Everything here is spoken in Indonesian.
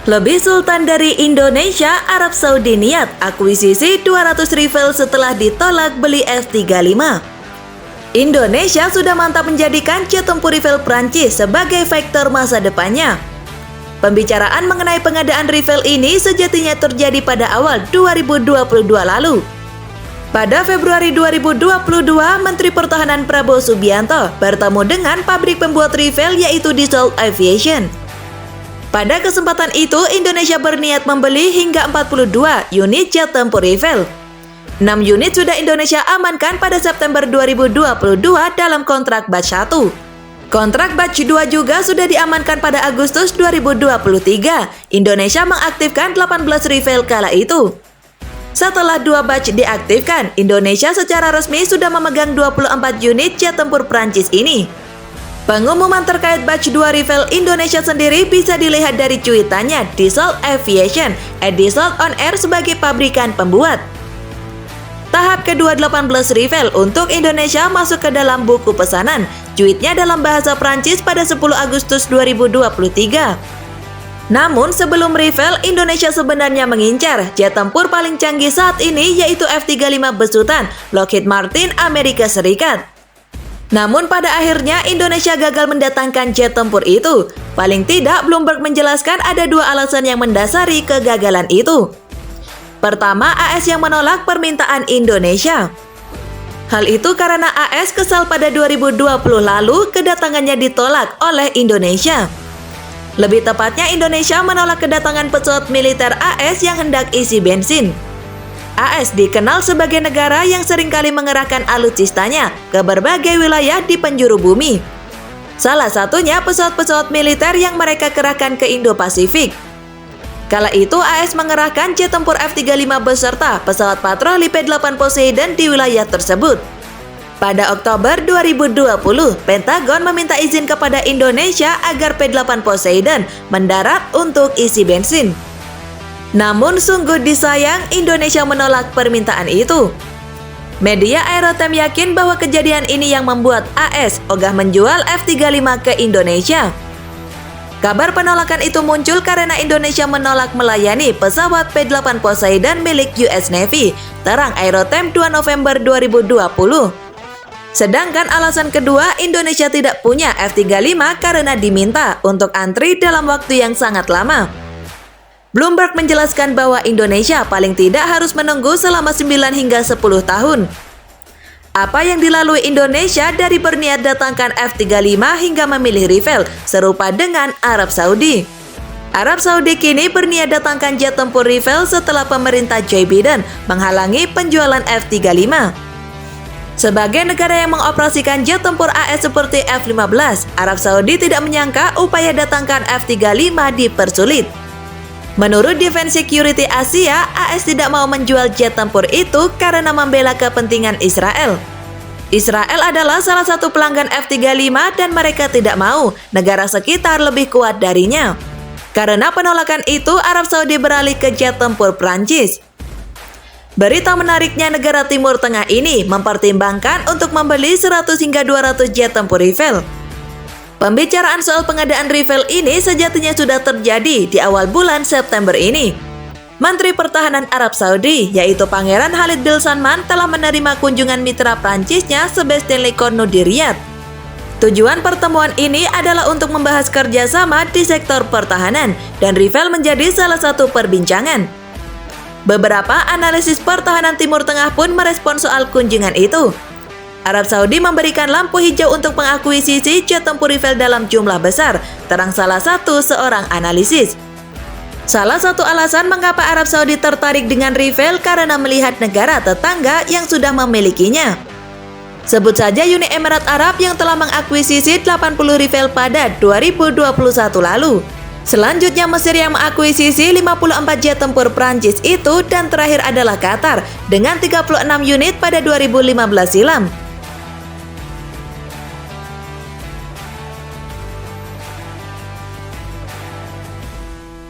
Lebih sultan dari Indonesia, Arab Saudi niat akuisisi 200 rifle setelah ditolak beli F-35. Indonesia sudah mantap menjadikan jet tempur rifle Prancis sebagai vektor masa depannya. Pembicaraan mengenai pengadaan rifle ini sejatinya terjadi pada awal 2022 lalu. Pada Februari 2022, Menteri Pertahanan Prabowo Subianto bertemu dengan pabrik pembuat rifle yaitu Dassault Aviation. Pada kesempatan itu, Indonesia berniat membeli hingga 42 unit jet tempur rifle. 6 unit sudah Indonesia amankan pada September 2022 dalam kontrak batch 1. Kontrak batch 2 juga sudah diamankan pada Agustus 2023. Indonesia mengaktifkan 18 rifle kala itu. Setelah 2 batch diaktifkan, Indonesia secara resmi sudah memegang 24 unit jet tempur Prancis ini. Pengumuman terkait batch 2 rifle Indonesia sendiri bisa dilihat dari cuitannya Dassault Aviation, Dassault on Air sebagai pabrikan pembuat. Tahap kedua 18 rifle untuk Indonesia masuk ke dalam buku pesanan, cuitnya dalam bahasa Prancis pada 10 Agustus 2023. Namun sebelum rifle, Indonesia sebenarnya mengincar jet tempur paling canggih saat ini yaitu F-35 besutan Lockheed Martin Amerika Serikat. Namun pada akhirnya Indonesia gagal mendatangkan jet tempur itu. Paling tidak Bloomberg menjelaskan ada 2 alasan yang mendasari kegagalan itu. Pertama, AS yang menolak permintaan Indonesia. Hal itu karena AS kesal pada 2020 lalu kedatangannya ditolak oleh Indonesia. Lebih tepatnya Indonesia menolak kedatangan pesawat militer AS yang hendak isi bensin. AS dikenal sebagai negara yang seringkali mengerahkan alutsistanya ke berbagai wilayah di penjuru bumi. Salah satunya pesawat-pesawat militer yang mereka kerahkan ke Indo-Pasifik. Kala itu AS mengerahkan jet tempur F-35 beserta pesawat patroli P-8 Poseidon di wilayah tersebut. Pada Oktober 2020, Pentagon meminta izin kepada Indonesia agar P-8 Poseidon mendarat untuk isi bensin. Namun sungguh disayang Indonesia menolak permintaan itu. Media Aerotime yakin bahwa kejadian ini yang membuat AS ogah menjual F-35 ke Indonesia. Kabar penolakan itu muncul karena Indonesia menolak melayani pesawat P-8 Poseidon milik US Navy, terang Aerotime 2 November 2020. Sedangkan alasan kedua, Indonesia tidak punya F-35 karena diminta untuk antri dalam waktu yang sangat lama. Bloomberg menjelaskan bahwa Indonesia paling tidak harus menunggu selama 9 hingga 10 tahun. Apa yang dilalui Indonesia dari berniat datangkan F-35 hingga memilih rifle serupa dengan Arab Saudi. Arab Saudi kini berniat datangkan jet tempur rifle setelah pemerintah Joe Biden menghalangi penjualan F-35. Sebagai negara yang mengoperasikan jet tempur AS seperti F-15, Arab Saudi tidak menyangka upaya datangkan F-35 dipersulit. Menurut Defense Security Asia, AS tidak mau menjual jet tempur itu karena membela kepentingan Israel. Israel adalah salah satu pelanggan F-35 dan mereka tidak mau negara sekitar lebih kuat darinya. Karena penolakan itu, Arab Saudi beralih ke jet tempur Prancis. Berita menariknya, negara Timur Tengah ini mempertimbangkan untuk membeli 100 hingga 200 jet tempur rifle. Pembicaraan soal pengadaan rifle ini sejatinya sudah terjadi di awal bulan September ini. Menteri Pertahanan Arab Saudi, yaitu Pangeran Khalid bin Salman, telah menerima kunjungan mitra Prancisnya Sébastien Lecornu di Riyadh. Tujuan pertemuan ini adalah untuk membahas kerjasama di sektor pertahanan dan rifle menjadi salah satu perbincangan. Beberapa analisis pertahanan Timur Tengah pun merespon soal kunjungan itu. Arab Saudi memberikan lampu hijau untuk mengakuisisi jet tempur rifle dalam jumlah besar, terang salah satu seorang analisis. Salah satu alasan mengapa Arab Saudi tertarik dengan rifle karena melihat negara tetangga yang sudah memilikinya. Sebut saja Uni Emirat Arab yang telah mengakuisisi 80 rifle pada 2021 lalu. Selanjutnya Mesir yang mengakuisisi 54 jet tempur Prancis itu, dan terakhir adalah Qatar dengan 36 unit pada 2015 silam.